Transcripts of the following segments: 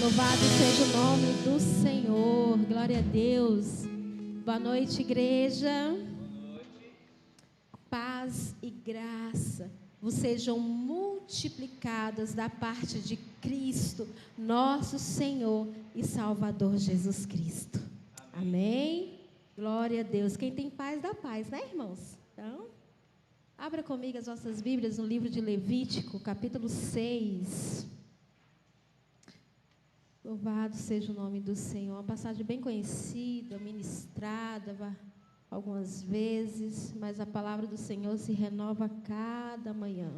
Louvado seja o nome do Senhor. Glória a Deus. Boa noite, igreja. Boa noite. Paz e graça vos sejam multiplicadas da parte de Cristo, nosso Senhor e Salvador Jesus Cristo. Amém. Glória a Deus. Quem tem paz, dá paz, né, irmãos? Então, abra comigo as vossas Bíblias no livro de Levítico, capítulo 6. Louvado seja o nome do Senhor. Uma passagem bem conhecida, ministrada algumas vezes, mas a palavra do Senhor se renova a cada manhã.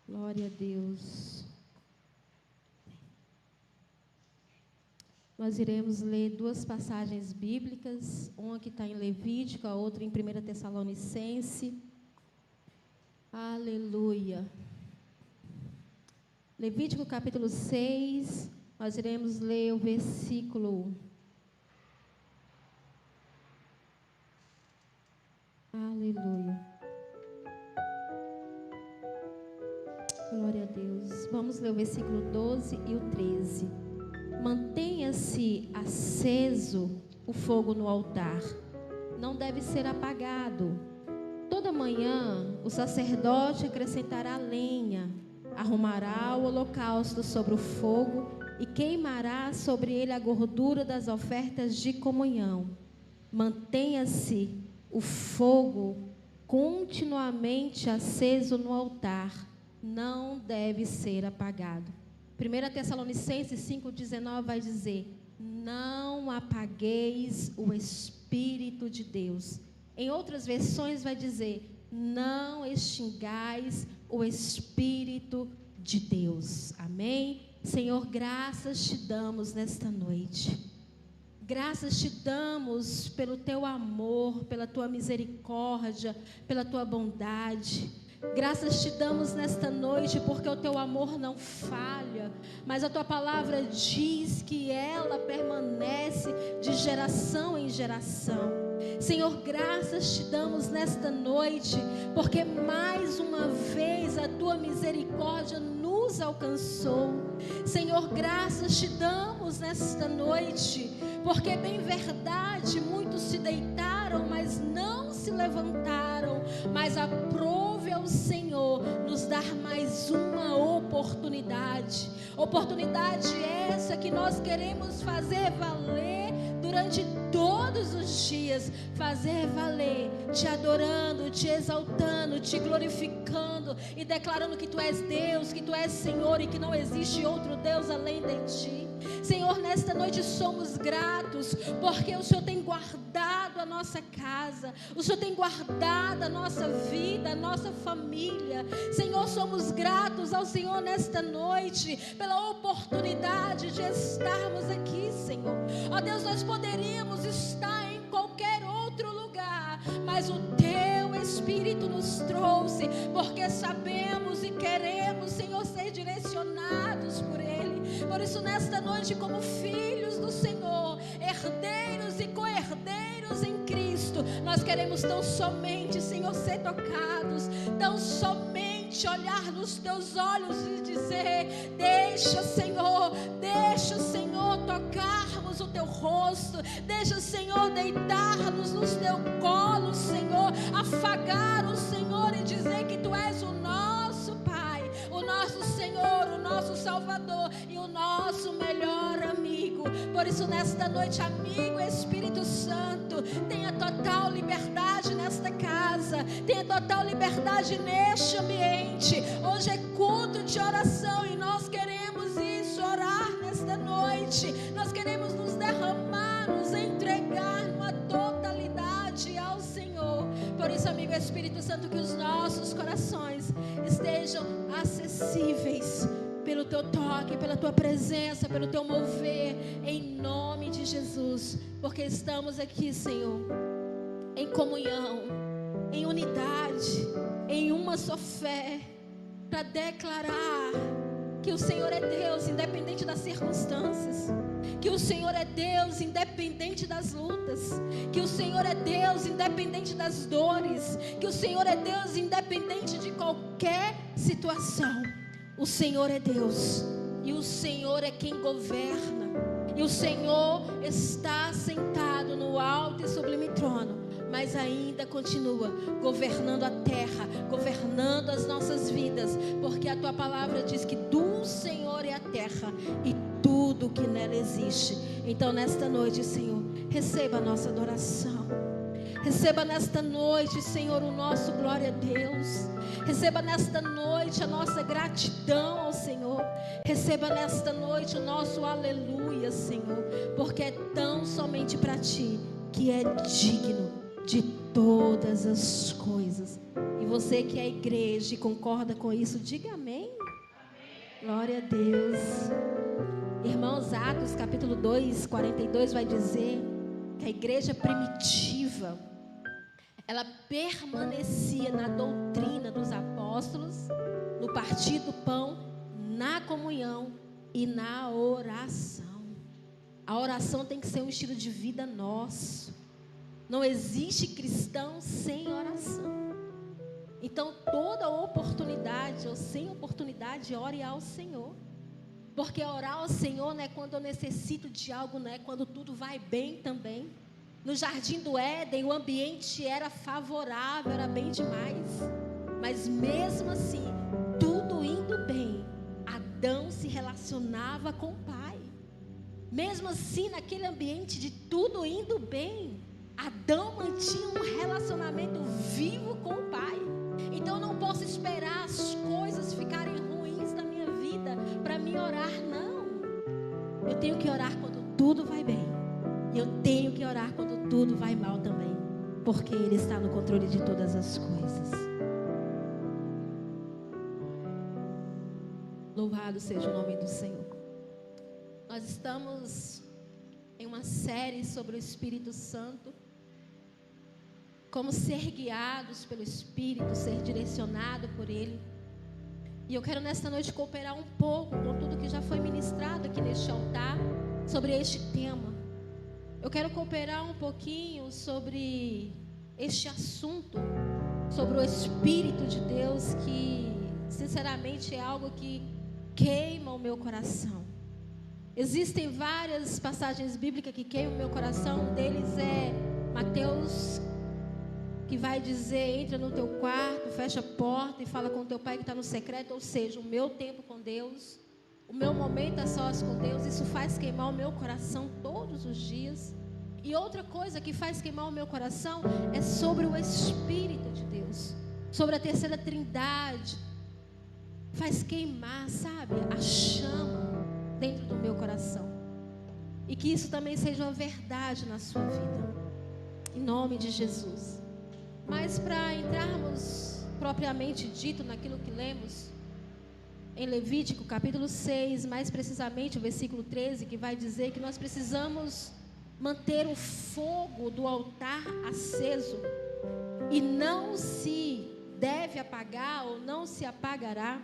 Glória a Deus. Nós iremos ler duas passagens bíblicas, uma que está em Levítico, a outra em 1 Tessalonicenses. Aleluia. Levítico capítulo 6, nós iremos ler o versículo. Aleluia. Glória a Deus. Vamos ler o versículo 12 e o 13. Mantenha-se aceso o fogo no altar. Não deve ser apagado. Toda manhã o sacerdote acrescentará lenha, arrumará o holocausto sobre o fogo e queimará sobre ele a gordura das ofertas de comunhão. Mantenha-se o fogo continuamente aceso no altar, não deve ser apagado. 1 Tessalonicenses 5,19 vai dizer: não apagueis o Espírito de Deus. Em outras versões vai dizer: não extingais o Espírito de Deus. Amém? Senhor, graças te damos nesta noite. Graças te damos pelo teu amor, pela tua misericórdia, pela tua bondade. Graças te damos nesta noite porque o teu amor não falha, mas a tua palavra diz que ela permanece de geração em geração. Senhor, graças te damos nesta noite porque mais uma vez a tua misericórdia nos alcançou. Senhor, graças te damos nesta noite porque bem verdade muitos se deitaram, mas não se levantaram, mas aprove ao Senhor nos dar mais uma oportunidade essa que nós queremos fazer valer durante todos os dias, fazer valer, te adorando, te exaltando, te glorificando e declarando que tu és Deus, que tu és Senhor e que não existe outro Deus além de ti. Senhor, nesta noite somos gratos porque o Senhor tem guardado a nossa casa, o Senhor tem guardado a nossa vida, a nossa família. Senhor, somos gratos ao Senhor nesta noite pela oportunidade de estarmos aqui, Senhor. Ó Deus, nós poderíamos estar em qualquer outro lugar, mas o teu Espírito nos trouxe porque sabemos e queremos, Senhor, ser direcionados por Ele. Por isso, nesta noite, como filhos do Senhor, herdeiros e co-herdeiros em Cristo, nós queremos tão somente, Senhor, ser tocados, tão somente olhar nos teus olhos e dizer: deixa, Senhor, tocarmos o teu rosto, deixa, Senhor, deitar-nos no teu colo, Senhor, afagar o Senhor e dizer que tu és o nosso Pai, o nosso Senhor, o nosso Salvador e o nosso melhor amigo. Por isso, nesta noite, amigo Espírito Santo, tenha total liberdade nesta casa, tenha total liberdade neste ambiente. Hoje é culto de oração e nós queremos isso, orar nesta noite. Nós queremos nos derramar, nos entregar numa totalidade ao Senhor. Por isso, amigo Espírito Santo, que os nossos corações estejam acessíveis pelo teu toque, pela tua presença, pelo teu mover, em nome de Jesus, porque estamos aqui, Senhor, em comunhão, em unidade, em uma só fé, para declarar que o Senhor é Deus independente das circunstâncias, que o Senhor é Deus independente das lutas, que o Senhor é Deus independente das dores, que o Senhor é Deus independente de qualquer situação. O Senhor é Deus e o Senhor é quem governa, e o Senhor está sentado no alto e sublime trono, mas ainda continua governando a terra, governando as nossas vidas, porque a tua palavra diz que do Senhor é a terra e tudo que nela existe. Então nesta noite, Senhor, receba a nossa adoração. Receba nesta noite, Senhor, o nosso glória a Deus. Receba nesta noite a nossa gratidão ao Senhor. Receba nesta noite o nosso aleluia, Senhor, porque é tão somente para Ti que é digno de todas as coisas. E você que é igreja e concorda com isso, diga amém. Glória a Deus. Irmãos, Atos capítulo 2, 42 vai dizer que a igreja primitiva, ela permanecia na doutrina dos apóstolos, no partir do pão, na comunhão e na oração. A oração tem que ser um estilo de vida nosso. Não existe cristão sem oração. Então, toda oportunidade ou sem oportunidade, ore ao Senhor. Porque orar ao Senhor não é quando eu necessito de algo, não é quando tudo vai bem também. No jardim do Éden, o ambiente era favorável, era bem demais. Mas mesmo assim, tudo indo bem, Adão se relacionava com o Pai. Mesmo assim, naquele ambiente de tudo indo bem, Adão mantinha um relacionamento vivo com o Pai. Então eu não posso esperar as coisas ficarem ruins na minha vida para me orar, não. Eu tenho que orar quando tudo vai bem. E eu tenho que orar quando tudo vai mal também, porque Ele está no controle de todas as coisas. Louvado seja o nome do Senhor. Nós estamos em uma série sobre o Espírito Santo, como ser guiados pelo Espírito, ser direcionado por Ele. E eu quero nesta noite cooperar um pouco com tudo que já foi ministrado aqui neste altar sobre este tema. Eu quero cooperar um pouquinho sobre este assunto, sobre o Espírito de Deus, que sinceramente é algo que queima o meu coração. Existem várias passagens bíblicas que queimam o meu coração. Um deles é Mateus, que vai dizer: entra no teu quarto, fecha a porta e fala com o teu pai que está no secreto. Ou seja, o meu tempo com Deus, o meu momento a sós com Deus, isso faz queimar o meu coração todos os dias. E outra coisa que faz queimar o meu coração é sobre o Espírito de Deus, sobre a terceira trindade. Faz queimar, sabe, a chama dentro do meu coração. E que isso também seja uma verdade na sua vida, em nome de Jesus. Mas para entrarmos propriamente dito naquilo que lemos em Levítico capítulo 6, mais precisamente o versículo 13, que vai dizer que nós precisamos manter o fogo do altar aceso e não se deve apagar ou não se apagará.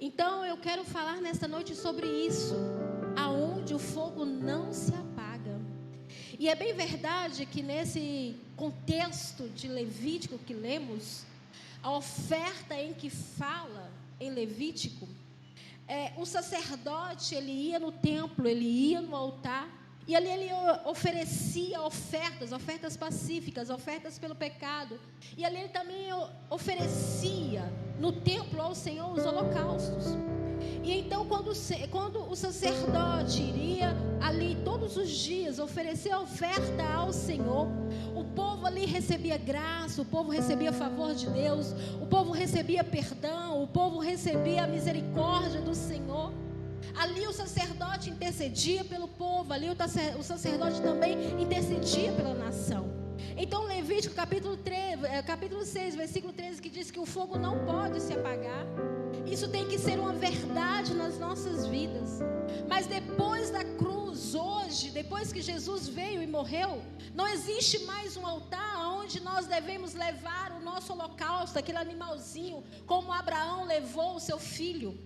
Então eu quero falar nesta noite sobre isso, aonde o fogo não se apaga. E é bem verdade que nesse contexto de Levítico que lemos, a oferta em que fala em Levítico, o sacerdote, ele ia no templo, ele ia no altar, e ali ele oferecia ofertas pacíficas, ofertas pelo pecado. E ali ele também oferecia no templo ao Senhor os holocaustos. E então quando o sacerdote iria ali todos os dias oferecer a oferta ao Senhor, o povo ali recebia graça, o povo recebia favor de Deus, o povo recebia perdão, o povo recebia a misericórdia do Senhor. Ali o sacerdote intercedia pelo povo, ali o sacerdote também intercedia pela nação. Então Levítico capítulo 6, versículo 13, que diz que o fogo não pode se apagar. Isso tem que ser uma verdade nas nossas vidas. Mas depois da cruz, hoje, depois que Jesus veio e morreu, não existe mais um altar onde nós devemos levar o nosso holocausto, aquele animalzinho, como Abraão levou o seu filho.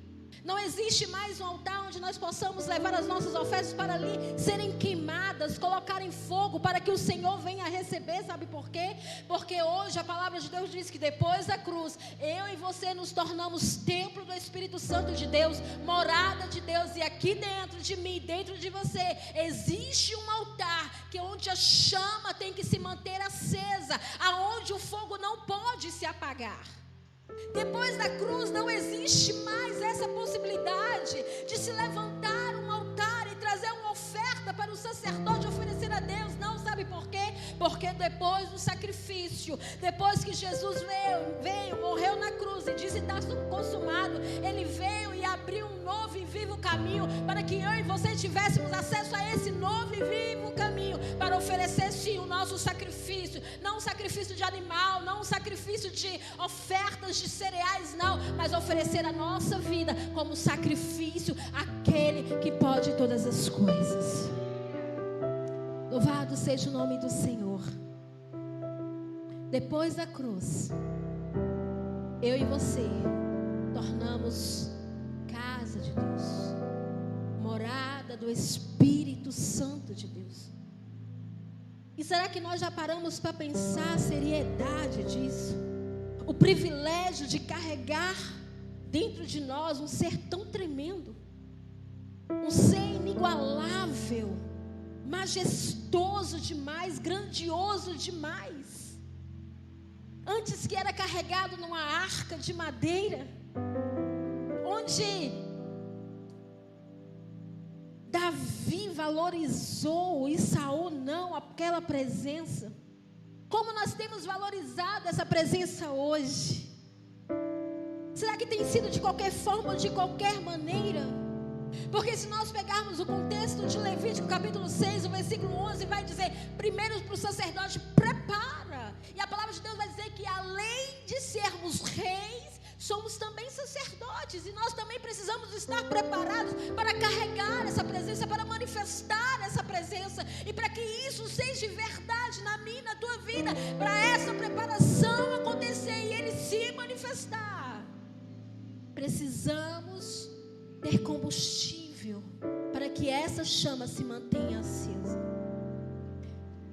Não existe mais um altar onde nós possamos levar as nossas ofertas para ali serem queimadas, colocar em fogo para que o Senhor venha receber. Sabe por quê? Porque hoje a palavra de Deus diz que depois da cruz, eu e você nos tornamos templo do Espírito Santo de Deus, morada de Deus. E aqui dentro de mim, dentro de você, existe um altar que onde a chama tem que se manter acesa, aonde o fogo não pode se apagar. Depois da cruz não existe mais essa possibilidade de se levantar um altar e trazer uma oferta para o sacerdote oferecer a Deus. Não, sabe por quê? Porque depois do sacrifício, depois que Jesus veio, morreu na cruz e disse está consumado, Ele veio e abriu um novo e vivo caminho para que eu e você tivéssemos acesso a esse novo e vivo caminho para oferecer sim o nosso sacrifício, não um sacrifício de animal, não um sacrifício de ofertas de cereais, não, mas oferecer a nossa vida como sacrifício àquele que pode todas as coisas. Louvado seja o nome do Senhor. Depois da cruz, eu e você tornamos casa de Deus, morada do Espírito Santo de Deus. E será que nós já paramos para pensar a seriedade disso? O privilégio de carregar dentro de nós um ser tão tremendo, um ser inigualável, majestoso demais, grandioso demais. Antes que era carregado numa arca de madeira, onde Davi valorizou e Saul não aquela presença. Como nós temos valorizado essa presença hoje? Será que tem sido de qualquer forma ou de qualquer maneira? Porque se nós pegarmos o contexto de Levítico capítulo 6, o versículo 11 vai dizer, primeiro para o sacerdote, prepara. E a palavra de Deus vai dizer que além de sermos reis, somos também sacerdotes. E nós também precisamos estar preparados para carregar essa presença, para manifestar essa presença. E para que isso seja verdade na minha e na tua vida, para essa preparação acontecer e Ele se manifestar, precisamos ter combustível para que essa chama se mantenha acesa.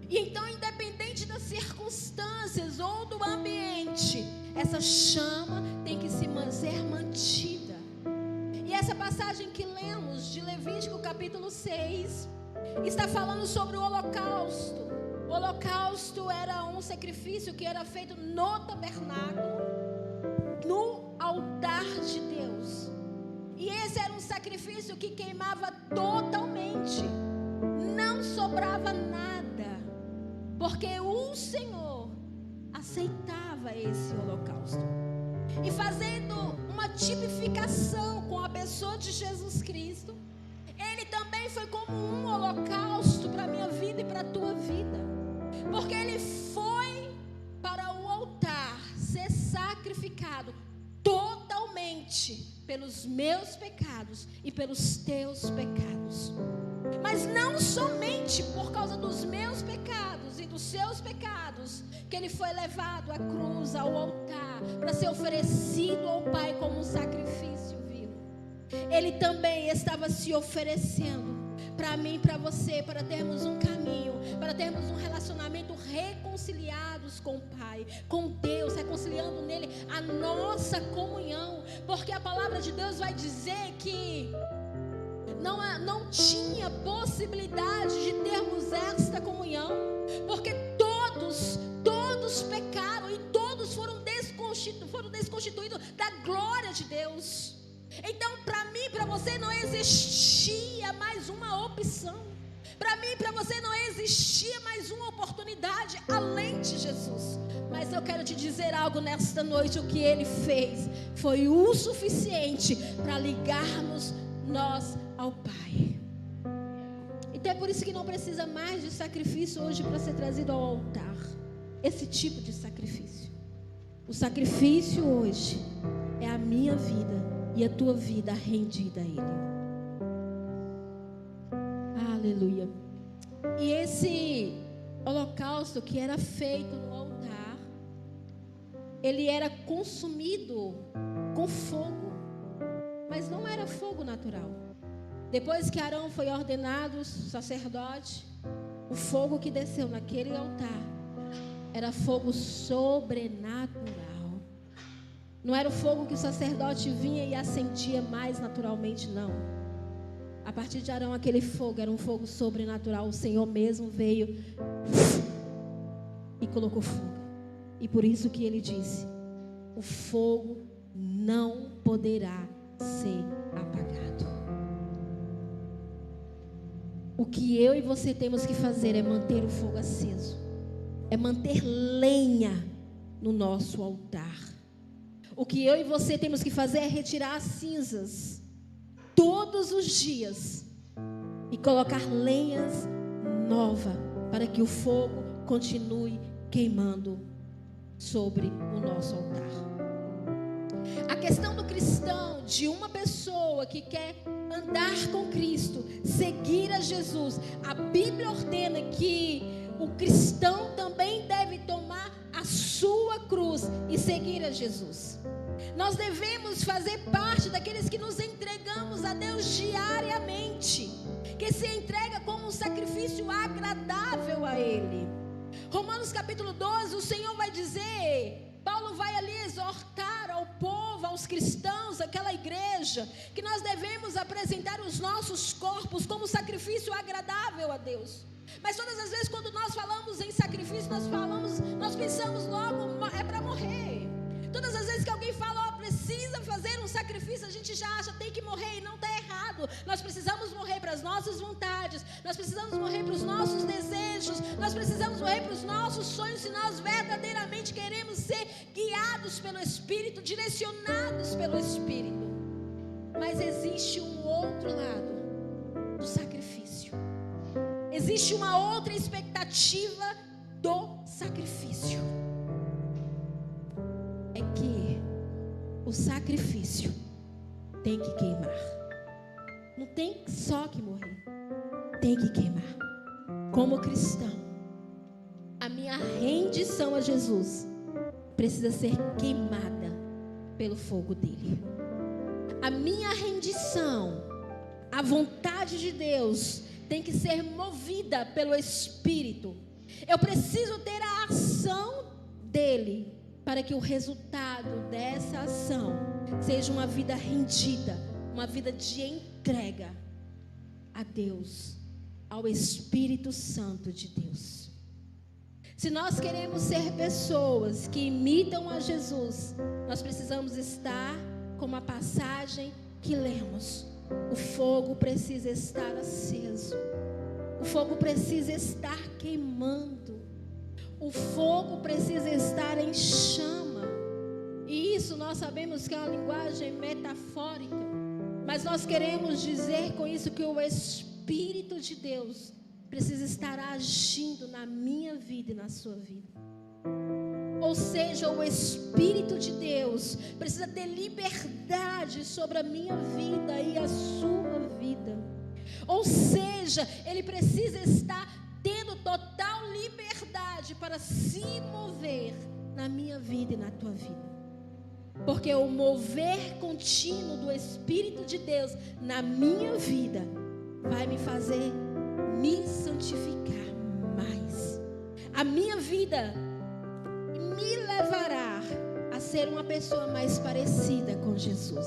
E então, independente das circunstâncias ou do ambiente, essa chama tem que se ser mantida. E essa passagem que lemos de Levítico capítulo 6 está falando sobre o holocausto. O holocausto era um sacrifício que era feito no tabernáculo, no altar de Deus. E esse era um sacrifício que queimava totalmente, não sobrava nada, porque o Senhor aceitava esse holocausto. E fazendo uma tipificação com a pessoa de Jesus Cristo, Ele também foi como um holocausto para a minha vida e para a tua vida, porque Ele foi para o altar ser sacrificado totalmente pelos meus pecados e pelos teus pecados. Mas não somente por causa dos meus pecados e dos seus pecados que Ele foi levado à cruz, ao altar, para ser oferecido ao Pai como um sacrifício vivo. Ele também estava se oferecendo para mim e para você, para termos um caminho, para termos um relacionamento reconciliados com o Pai, com Deus, reconciliando nele a nossa comunhão, porque a palavra de Deus vai dizer que não tinha possibilidade de termos esta comunhão, porque todos pecaram e todos foram desconstituídos da glória de Deus. Então, para mim e para você não existia mais uma opção. Para mim e para você não existia mais uma oportunidade além de Jesus. Mas eu quero te dizer algo nesta noite. O que Ele fez foi o suficiente para ligarmos nós ao Pai. Então é por isso que não precisa mais de sacrifício hoje para ser trazido ao altar. Esse tipo de sacrifício. O sacrifício hoje é a minha vida e a tua vida rendida a Ele. Aleluia. E esse holocausto que era feito no altar, ele era consumido com fogo. mas não era fogo natural. Depois que Arão foi ordenado sacerdote, o fogo que desceu naquele altar era fogo sobrenatural. Não era o fogo que o sacerdote vinha e acendia mais naturalmente, não. A partir de Arão, aquele fogo era um fogo sobrenatural. O Senhor mesmo veio e colocou fogo. E por isso que ele disse: o fogo não poderá ser apagado. O que eu e você temos que fazer é manter o fogo aceso, é manter lenha no nosso altar. O que eu e você temos que fazer é retirar as cinzas todos os dias e colocar lenhas novas para que o fogo continue queimando sobre o nosso altar. A questão do cristão, de uma pessoa que quer andar com Cristo, seguir a Jesus, a Bíblia ordena que o cristão também deve tomar a sua cruz e seguir a Jesus. Nós devemos fazer parte daqueles que nos entregamos a Deus diariamente, que se entrega como um sacrifício agradável a Ele. Romanos capítulo 12, o Senhor vai dizer, Paulo vai ali exortar ao povo, aos cristãos, aquela igreja, que nós devemos apresentar os nossos corpos como sacrifício agradável a Deus. Mas todas as vezes quando nós falamos em sacrifício, nós pensamos logo, é para morrer. Todas as vezes que alguém fala, precisa fazer um sacrifício, a gente já acha, tem que morrer, e não está errado. Nós precisamos morrer para as nossas vontades, nós precisamos morrer para os nossos desejos, nós precisamos morrer para os nossos sonhos, se nós verdadeiramente queremos ser guiados pelo Espírito, direcionados pelo Espírito. Mas existe um outro lado do sacrifício, existe uma outra expectativa do sacrifício. É que o sacrifício tem que queimar. Não tem só que morrer, tem que queimar. Como cristão, a minha rendição a Jesus precisa ser queimada pelo fogo dele. A minha rendição à vontade de Deus tem que ser movida pelo Espírito. Eu preciso ter a ação dele, para que o resultado dessa ação seja uma vida rendida, uma vida de entrega a Deus, ao Espírito Santo de Deus. Se nós queremos ser pessoas que imitam a Jesus, nós precisamos estar como a passagem que lemos. O fogo precisa estar aceso, o fogo precisa estar queimando. O fogo precisa estar em chama. E isso nós sabemos que é uma linguagem metafórica, mas nós queremos dizer com isso que o Espírito de Deus precisa estar agindo na minha vida e na sua vida. Ou seja, o Espírito de Deus precisa ter liberdade sobre a minha vida e a sua vida. Ou seja, ele precisa estar tendo total liberdade para se mover na minha vida e na tua vida. Porque o mover contínuo do Espírito de Deus na minha vida vai me fazer me santificar mais. A minha vida me levará a ser uma pessoa mais parecida com Jesus.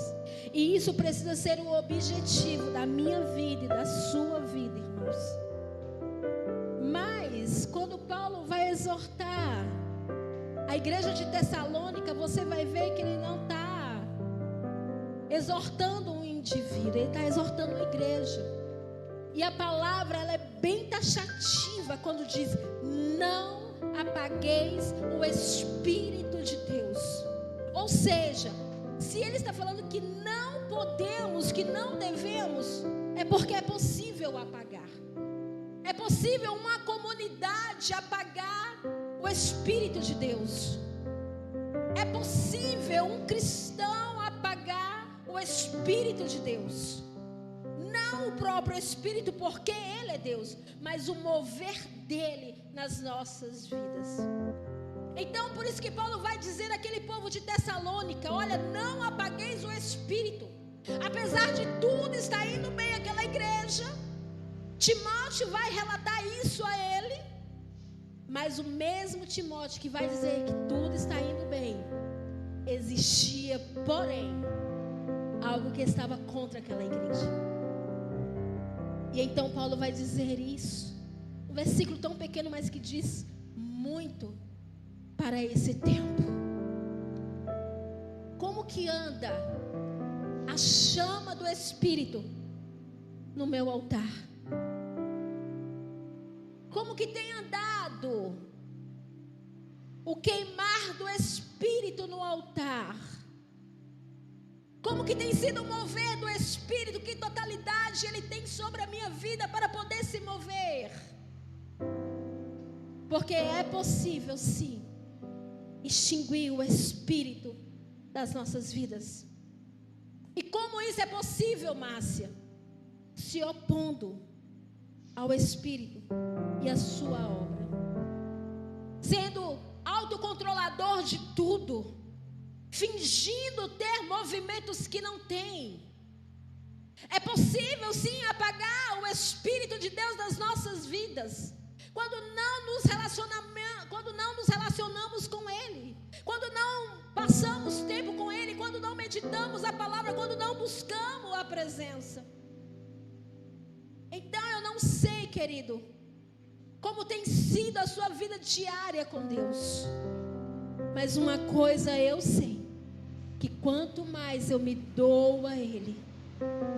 E isso precisa ser o objetivo da minha vida e da sua vida, irmãos. Mas quando Paulo vai exortar a igreja de Tessalônica, você vai ver que ele não está exortando um indivíduo, ele está exortando uma igreja. E a palavra ela é bem taxativa quando diz: não apagueis o Espírito de Deus. Ou seja, se ele está falando que não podemos, que não devemos, é porque é possível apagar. É possível uma comunidade apagar o Espírito de Deus. É possível um cristão apagar o Espírito de Deus. Não o próprio Espírito, porque Ele é Deus, mas o mover dEle nas nossas vidas. Então, por isso que Paulo vai dizer àquele povo de Tessalônica: olha, não apagueis o Espírito. Apesar de tudo estar indo bem aquela igreja, Timóteo vai relatar isso a ele, mas o mesmo Timóteo que vai dizer que tudo está indo bem, existia, porém, algo que estava contra aquela igreja. E então Paulo vai dizer isso, um versículo tão pequeno, mas que diz muito para esse tempo. Como que anda a chama do Espírito no meu altar? Como que tem andado o queimar do Espírito no altar? Como que tem sido o mover do Espírito? Que totalidade Ele tem sobre a minha vida para poder se mover? Porque é possível, sim, extinguir o Espírito das nossas vidas. E como isso é possível, Márcia? Se opondo ao Espírito e à sua obra, sendo autocontrolador de tudo, fingindo ter movimentos que não tem. É possível sim apagar o Espírito de Deus das nossas vidas, quando não nos relacionamos com Ele, quando não passamos tempo com Ele, quando não meditamos a palavra, quando não buscamos a presença. Então eu não sei, querido, como tem sido a sua vida diária com Deus, mas uma coisa eu sei, que quanto mais eu me dou a Ele,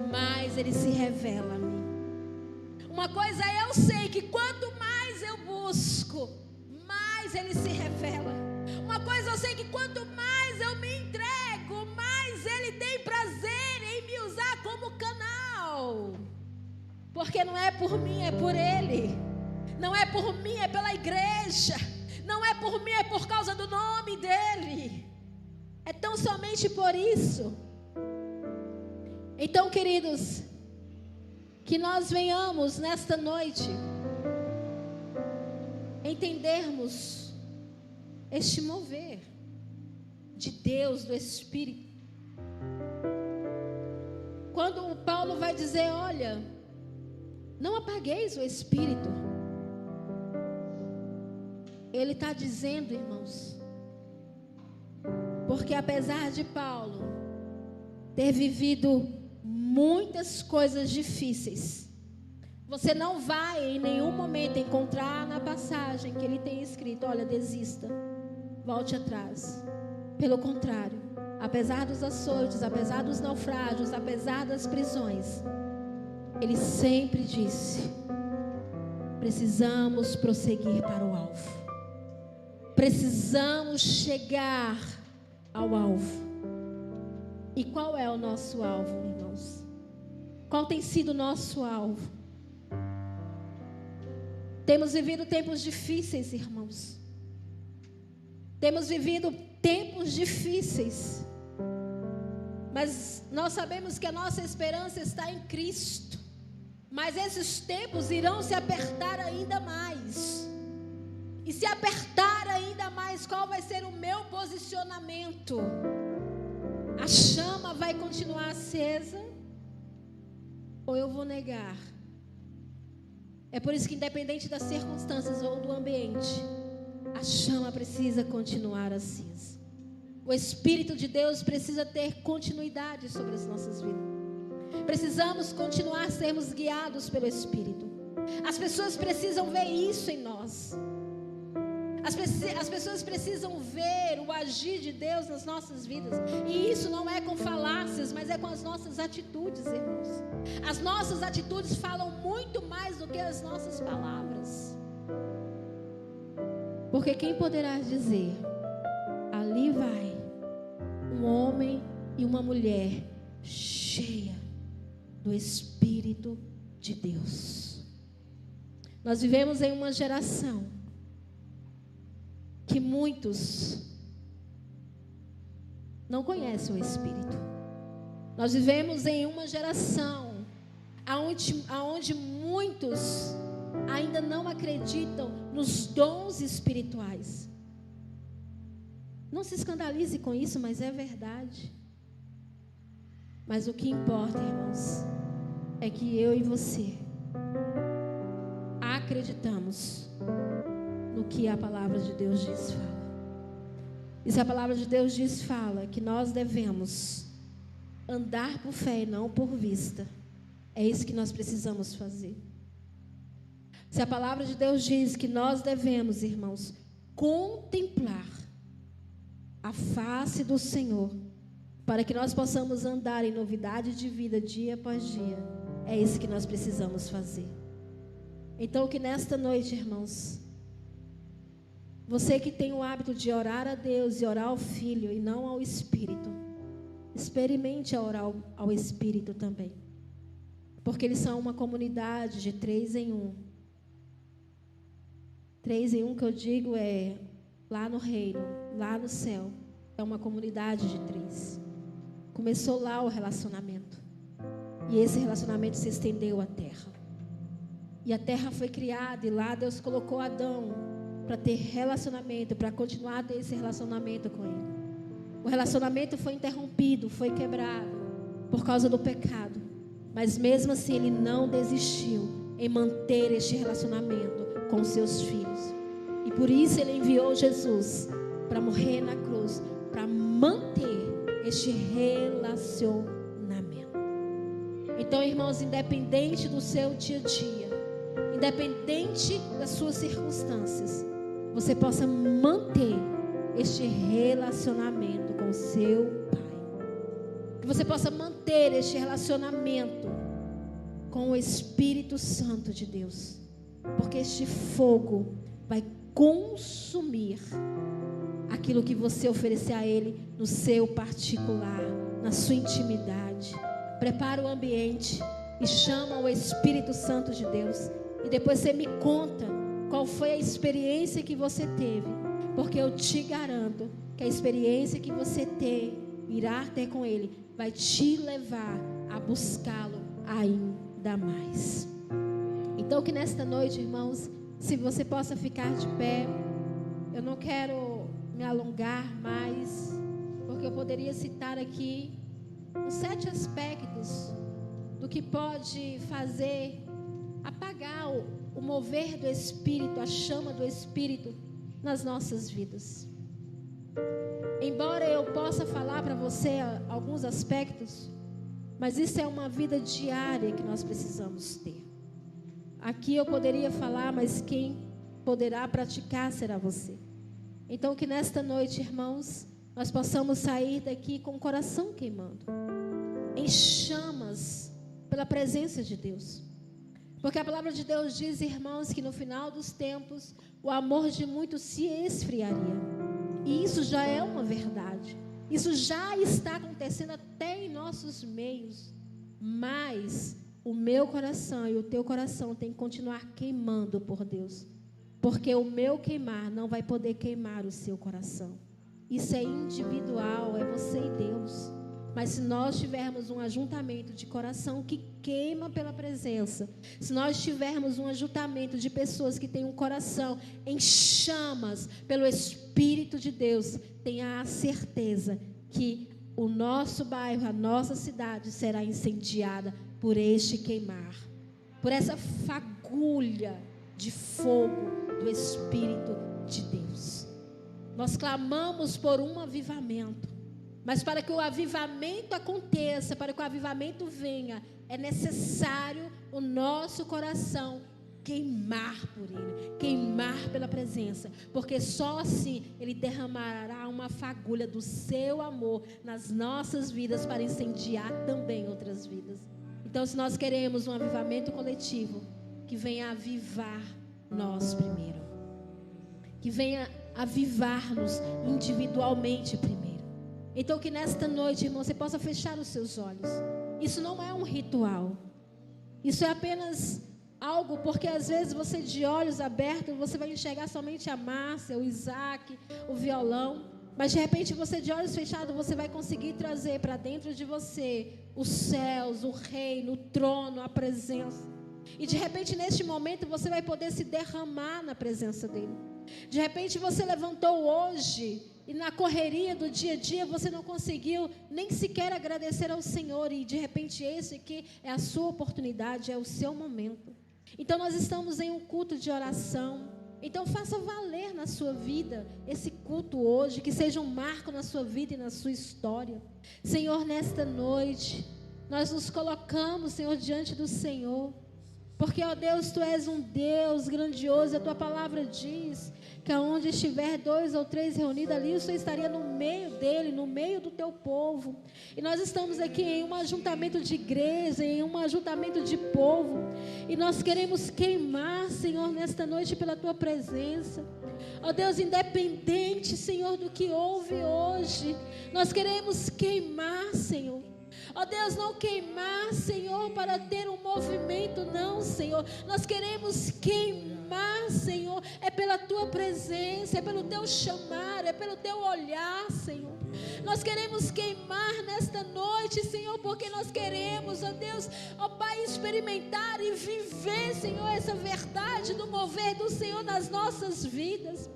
mais Ele se revela a mim. Uma coisa eu sei, que quanto mais eu busco, mais Ele se revela. Uma coisa eu sei, que quanto mais eu me entrego, mais Ele tem prazer em me usar como canal. Porque não é por mim, é por Ele. Não é por mim, é pela igreja. Não é por mim, é por causa do nome dEle. É tão somente por isso. Então, queridos, que nós venhamos nesta noite entendermos este mover de Deus, do Espírito. Quando Paulo vai dizer, olha, não apagueis o Espírito, ele está dizendo, irmãos, porque apesar de Paulo ter vivido muitas coisas difíceis, você não vai em nenhum momento encontrar na passagem que ele tem escrito, olha, desista, volte atrás. Pelo contrário, apesar dos açoites, apesar dos naufrágios, apesar das prisões, ele sempre disse, precisamos prosseguir para o alvo. Precisamos chegar ao alvo. E qual é o nosso alvo, irmãos? Qual tem sido o nosso alvo? Temos vivido tempos difíceis, irmãos. Temos vivido tempos difíceis. Mas nós sabemos que a nossa esperança está em Cristo. Mas esses tempos irão se apertar ainda mais. E se apertar ainda mais, qual vai ser o meu posicionamento? A chama vai continuar acesa? Ou eu vou negar? É por isso que, independente das circunstâncias ou do ambiente, a chama precisa continuar acesa. O Espírito de Deus precisa ter continuidade sobre as nossas vidas. Precisamos continuar a sermos guiados pelo Espírito. As pessoas precisam ver isso em nós. As pessoas precisam ver o agir de Deus nas nossas vidas. E isso não é com falácias, mas é com as nossas atitudes, irmãos. As nossas atitudes falam muito mais do que as nossas palavras. Porque quem poderá dizer, ali vai um homem e uma mulher cheia do Espírito de Deus. Nós vivemos em uma geração que muitos não conhecem o Espírito. Nós vivemos em uma geração onde muitos ainda não acreditam nos dons espirituais. Não se escandalize com isso, mas é verdade. Mas o que importa, irmãos, é que eu e você acreditamos no que a palavra de Deus diz fala. E se a palavra de Deus diz fala que nós devemos andar por fé e não por vista, é isso que nós precisamos fazer. Se a palavra de Deus diz que nós devemos, irmãos, contemplar a face do Senhor, para que nós possamos andar em novidade de vida dia após dia, é isso que nós precisamos fazer. Então, que nesta noite, irmãos, você que tem o hábito de orar a Deus e orar ao Filho e não ao Espírito, experimente orar ao Espírito também, porque eles são uma comunidade de 3 em 1. 3 em 1 que eu digo é lá no reino, lá no céu, é uma comunidade de 3. Começou lá o relacionamento, e esse relacionamento se estendeu à terra, e a terra foi criada, e lá Deus colocou Adão para ter relacionamento, para continuar a ter esse relacionamento com Ele. O relacionamento foi interrompido, foi quebrado por causa do pecado, mas mesmo assim Ele não desistiu em manter este relacionamento com seus filhos, e por isso Ele enviou Jesus para morrer na cruz, para manter este relacionamento. Então, irmãos, independente do seu dia a dia, independente das suas circunstâncias, você possa manter este relacionamento com seu Pai, que você possa manter este relacionamento com o Espírito Santo de Deus, porque este fogo vai consumir aquilo que você oferecer a Ele no seu particular, na sua intimidade. Prepara o ambiente e chama o Espírito Santo de Deus, e depois você me conta qual foi a experiência que você teve, porque eu te garanto que a experiência que você irá ter com Ele vai te levar a buscá-lo ainda mais. Então, que nesta noite, irmãos, se você possa ficar de pé. Eu não quero me alongar mais, porque eu poderia citar aqui uns 7 aspectos do que pode fazer apagar o mover do Espírito, a chama do Espírito nas nossas vidas. Embora eu possa falar para você alguns aspectos, mas isso é uma vida diária que nós precisamos ter. Aqui eu poderia falar, mas quem poderá praticar será você. Então, que nesta noite, irmãos, nós possamos sair daqui com o coração queimando, em chamas, pela presença de Deus. Porque a palavra de Deus diz, irmãos, que no final dos tempos, o amor de muitos se esfriaria. E isso já é uma verdade. Isso já está acontecendo até em nossos meios. Mas o meu coração e o teu coração tem que continuar queimando por Deus. Porque o meu queimar não vai poder queimar o seu coração. Isso é individual, é você e Deus. Mas se nós tivermos um ajuntamento de coração que queima pela presença, se nós tivermos um ajuntamento de pessoas que têm um coração em chamas pelo Espírito de Deus, tenha a certeza que o nosso bairro, a nossa cidade será incendiada por este queimar, por essa fagulha de fogo do Espírito de Deus. Nós clamamos por um avivamento, mas para que o avivamento aconteça, para que o avivamento venha, é necessário o nosso coração queimar por Ele, queimar pela presença, porque só assim Ele derramará uma fagulha do seu amor nas nossas vidas para incendiar também outras vidas. Então, se nós queremos um avivamento coletivo, que venha avivar nós primeiro, que venha avivar-nos individualmente primeiro. Então, que nesta noite, irmão, você possa fechar os seus olhos. Isso não é um ritual, isso é apenas algo, porque às vezes você de olhos abertos, você vai enxergar somente a Márcia, o Isaac, o violão, mas de repente você de olhos fechados, você vai conseguir trazer para dentro de você os céus, o reino, o trono, a presença. E de repente neste momento você vai poder se derramar na presença dele. De repente você levantou hoje e na correria do dia a dia você não conseguiu nem sequer agradecer ao Senhor, e de repente esse aqui é a sua oportunidade, é o seu momento. Então nós estamos em um culto de oração. Então faça valer na sua vida esse culto hoje, que seja um marco na sua vida e na sua história. Senhor, nesta noite, nós nos colocamos, Senhor, diante do Senhor, porque, ó Deus, Tu és um Deus grandioso. A Tua palavra diz que aonde estiver 2 ou 3 reunidos, ali o Senhor estaria no meio dele, no meio do Teu povo. E nós estamos aqui em um ajuntamento de igreja, em um ajuntamento de povo, e nós queremos queimar, Senhor, nesta noite pela Tua presença. Ó Deus, independente, Senhor, do que houve hoje, nós queremos queimar, Senhor. Ó Deus, não queimar, Senhor, para ter um movimento, não, Senhor. Nós queremos queimar, Senhor, é pela Tua presença, é pelo Teu chamar, é pelo Teu olhar, Senhor. Nós queremos queimar nesta noite, Senhor, porque nós queremos, ó Deus, ó Pai, experimentar e viver, Senhor, essa verdade do mover do Senhor nas nossas vidas.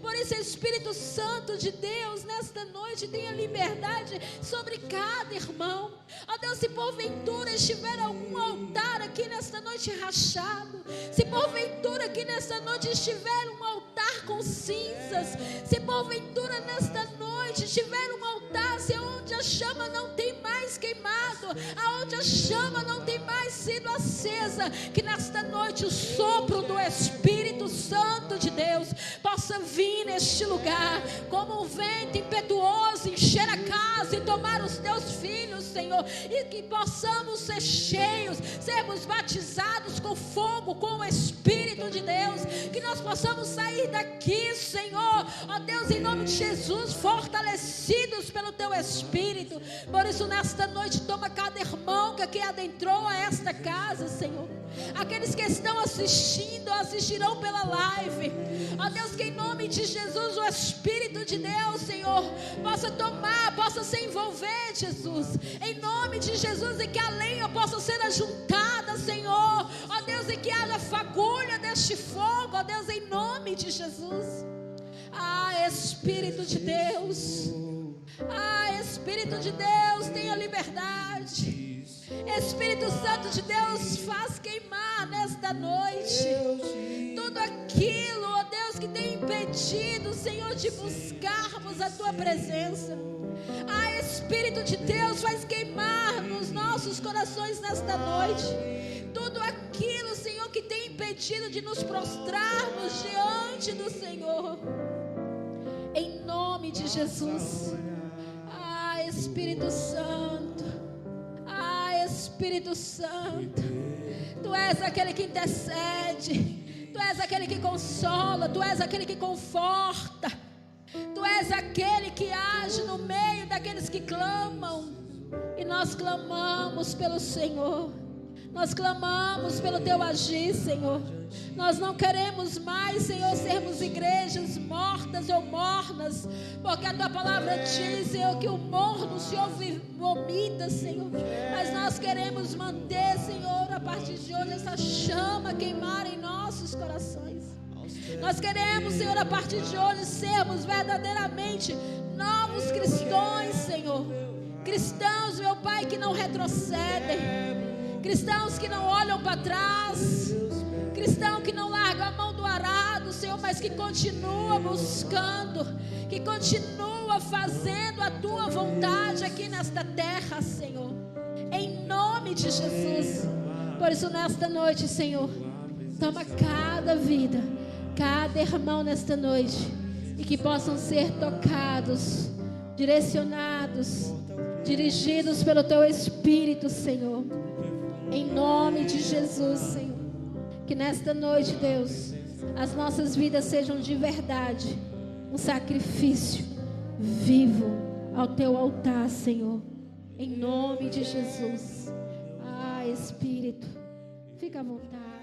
Por isso, Espírito Santo de Deus, nesta noite, tenha liberdade sobre cada irmão. Ó Deus, se porventura estiver algum altar aqui nesta noite rachado, se porventura aqui nesta noite estiver um altar com cinzas, se porventura nesta noite estiver um altar, se onde a chama não tem mais queimado, aonde a chama não tem mais sido acesa, que nesta noite o sopro do Espírito Santo de Deus possa vir neste lugar, como um vento impetuoso, encher a casa e tomar os Teus filhos, Senhor, e que possamos ser cheios, sermos batizados com fogo, com o Espírito de Deus, que nós possamos sair daqui, Senhor, ó Deus, em nome de Jesus, fortalecidos pelo Teu Espírito. Por isso, nesta noite, toma cada irmão que aqui adentrou a esta casa, Senhor. Aqueles que estão assistindo, assistirão pela live. Ó Deus, que em nome de Jesus o Espírito de Deus, Senhor, possa tomar, possa se envolver, Jesus. Em nome de Jesus, e que a lenha possa ser ajuntada, Senhor. Ó Deus, e que haja fagulha deste fogo, ó Deus, em nome de Jesus. Ah, Espírito de Deus. Ah, Espírito de Deus, tenha liberdade. Espírito Santo de Deus, faz queimar nesta noite tudo aquilo, ó Deus, que tem impedido, Senhor, de buscarmos a Tua presença. Ah, Espírito de Deus, faz queimar nos nossos corações nesta noite tudo aquilo, Senhor, que tem impedido de nos prostrarmos diante do Senhor, em nome de Jesus. Ah, Espírito Santo, Espírito Santo, Tu és aquele que intercede, Tu és aquele que consola, Tu és aquele que conforta, Tu és aquele que age no meio daqueles que clamam. E nós clamamos pelo Senhor, nós clamamos pelo Teu agir, Senhor. Nós não queremos mais, Senhor, sermos igrejas mortas ou mornas, porque a Tua palavra diz, Senhor, que o morno se vomita, Senhor. Mas nós queremos manter, Senhor, a partir de hoje, essa chama queimar em nossos corações. Nós queremos, Senhor, a partir de hoje, sermos verdadeiramente novos cristãos, Senhor. Cristãos, meu Pai, que não retrocedem, cristãos que não olham para trás, cristão que não larga a mão do arado, Senhor, mas que continua buscando, que continua fazendo a Tua vontade aqui nesta terra, Senhor, em nome de Jesus. Por isso, nesta noite, Senhor, toma cada vida, cada irmão nesta noite, e que possam ser tocados, direcionados, dirigidos pelo Teu Espírito, Senhor, em nome de Jesus, Senhor. Que nesta noite, Deus, as nossas vidas sejam de verdade um sacrifício vivo ao Teu altar, Senhor, em nome de Jesus. Ah, Espírito, fica à vontade.